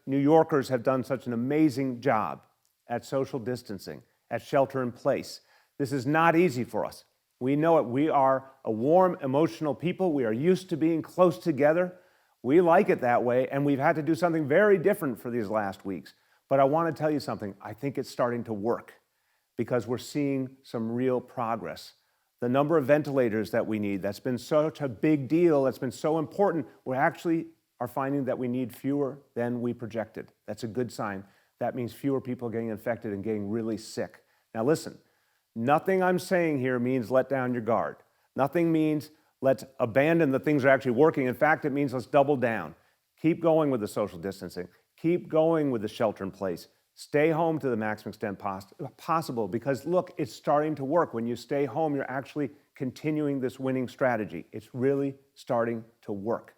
New Yorkers have done such an amazing job at social distancing, at shelter in place. This is not easy for us. We know it. We are a warm, emotional people. We are used to being close together. We like it that way, and we've had to do something very different for these last weeks. But I want to tell you something. I think it's starting to work because we're seeing some real progress. The number of ventilators that we need, that's been such a big deal, that's been so important, we actually are finding that we need fewer than we projected. That's a good sign. That means fewer people getting infected and getting really sick. Now listen, nothing I'm saying here means let down your guard. Nothing means let's abandon the things that are actually working. In fact, it means let's double down. Keep going with the social distancing. Keep going with the shelter in place. Stay home to the maximum extent possible because look, it's starting to work. When you stay home, you're actually continuing this winning strategy. It's really starting to work.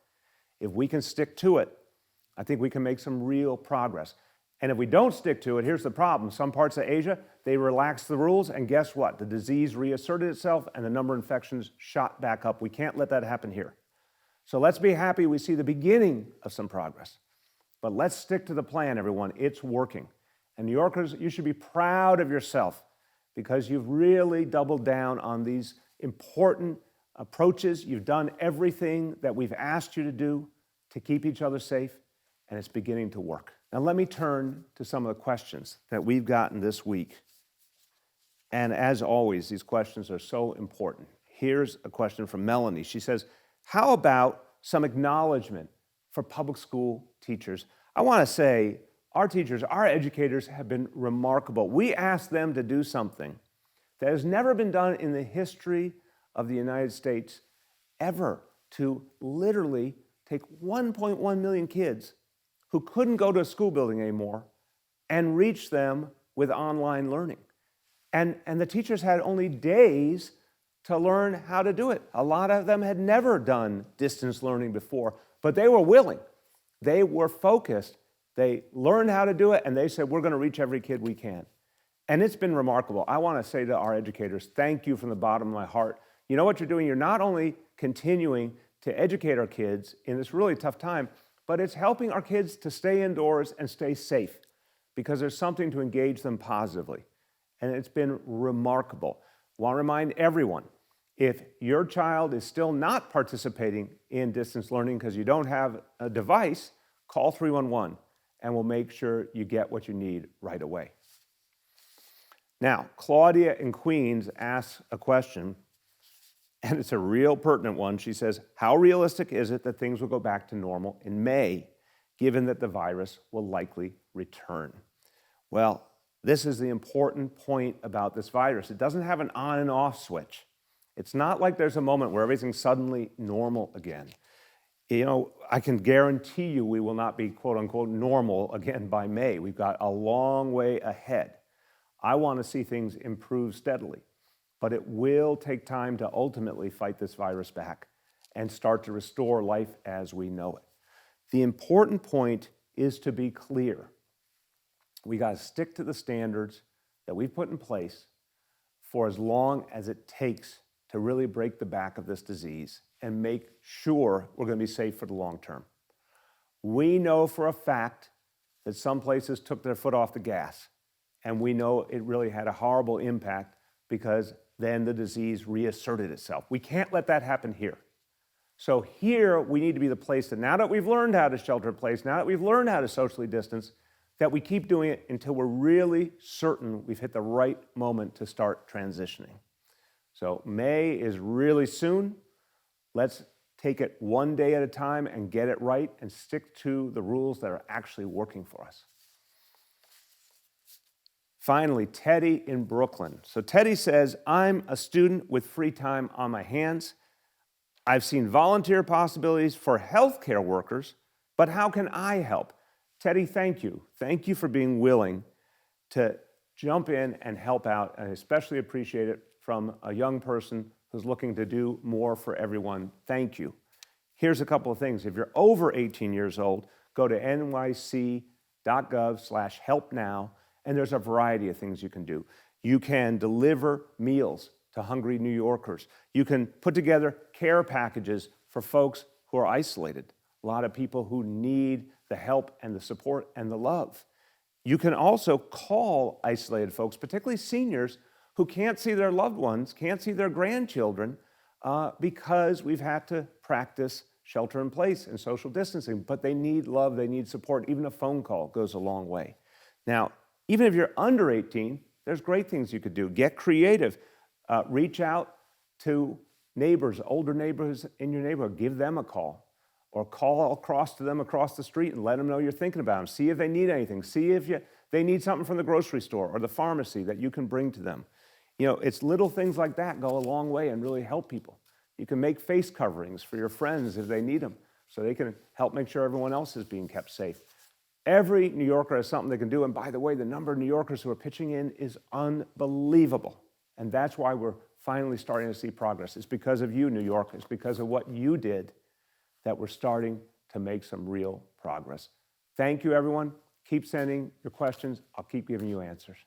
If we can stick to it, I think we can make some real progress. And if we don't stick to it, here's the problem. Some parts of Asia, they relaxed the rules, and guess what? The disease reasserted itself, and the number of infections shot back up. We can't let that happen here. So let's be happy we see the beginning of some progress. But let's stick to the plan, everyone. It's working. And New Yorkers, you should be proud of yourself because you've really doubled down on these important approaches. You've done everything that we've asked you to do to keep each other safe, and it's beginning to work. Now let me turn to some of the questions that we've gotten this week. And as always, these questions are so important. Here's a question from Melanie. She says, how about some acknowledgement for public school teachers? I want to say our teachers, our educators have been remarkable. We asked them to do something that has never been done in the history of the United States ever, to literally take 1.1 million kids who couldn't go to a school building anymore and reach them with online learning. And the teachers had only days to learn how to do it. A lot of them had never done distance learning before, but they were willing. They were focused. They learned how to do it, and they said, we're going to reach every kid we can. And it's been remarkable. I want to say to our educators, thank you from the bottom of my heart. You know what you're doing? You're not only continuing to educate our kids in this really tough time, but it's helping our kids to stay indoors and stay safe because there's something to engage them positively. And it's been remarkable. I want to remind everyone, if your child is still not participating in distance learning because you don't have a device, call 311 and we'll make sure you get what you need right away. Now, Claudia in Queens asks a question, and it's a real pertinent one. She says, how realistic is it that things will go back to normal in May, given that the virus will likely return? Well, this is the important point about this virus. It doesn't have an on and off switch. It's not like there's a moment where everything's suddenly normal again. You know, I can guarantee you we will not be quote unquote normal again by May. We've got a long way ahead. I want to see things improve steadily, but it will take time to ultimately fight this virus back and start to restore life as we know it. The important point is to be clear. We got to stick to the standards that we've put in place for as long as it takes to really break the back of this disease and make sure we're going to be safe for the long term. We know for a fact that some places took their foot off the gas, and we know it really had a horrible impact because then the disease reasserted itself. We can't let that happen here. So here we need to be the place that now that we've learned how to shelter in place, now that we've learned how to socially distance, that we keep doing it until we're really certain we've hit the right moment to start transitioning. So May is really soon. Let's take it one day at a time and get it right and stick to the rules that are actually working for us. Finally, Teddy in Brooklyn. So Teddy says, I'm a student with free time on my hands. I've seen volunteer possibilities for healthcare workers, but how can I help? Teddy, thank you. Thank you for being willing to jump in and help out. I especially appreciate it from a young person who's looking to do more for everyone. Thank you. Here's a couple of things. If you're over 18 years old, go to nyc.gov/helpnow, and there's a variety of things you can do. You can deliver meals to hungry New Yorkers. You can put together care packages for folks who are isolated. A lot of people who need the help and the support and the love. You can also call isolated folks, particularly seniors, who can't see their loved ones, can't see their grandchildren, because we've had to practice shelter in place and social distancing, but they need love, they need support. Even a phone call goes a long way. Now, even if you're under 18, there's great things you could do. Get creative. Reach out to neighbors, older neighbors in your neighborhood. Give them a call, or call across to them across the street and let them know you're thinking about them. See if they need anything. See if they need something from the grocery store or the pharmacy that you can bring to them. You know, it's little things like that go a long way and really help people. You can make face coverings for your friends if they need them, so they can help make sure everyone else is being kept safe. Every New Yorker has something they can do, and by the way, the number of New Yorkers who are pitching in is unbelievable. And that's why we're finally starting to see progress. It's because of you, New York. It's because of what you did that we're starting to make some real progress. Thank you, everyone. Keep sending your questions. I'll keep giving you answers.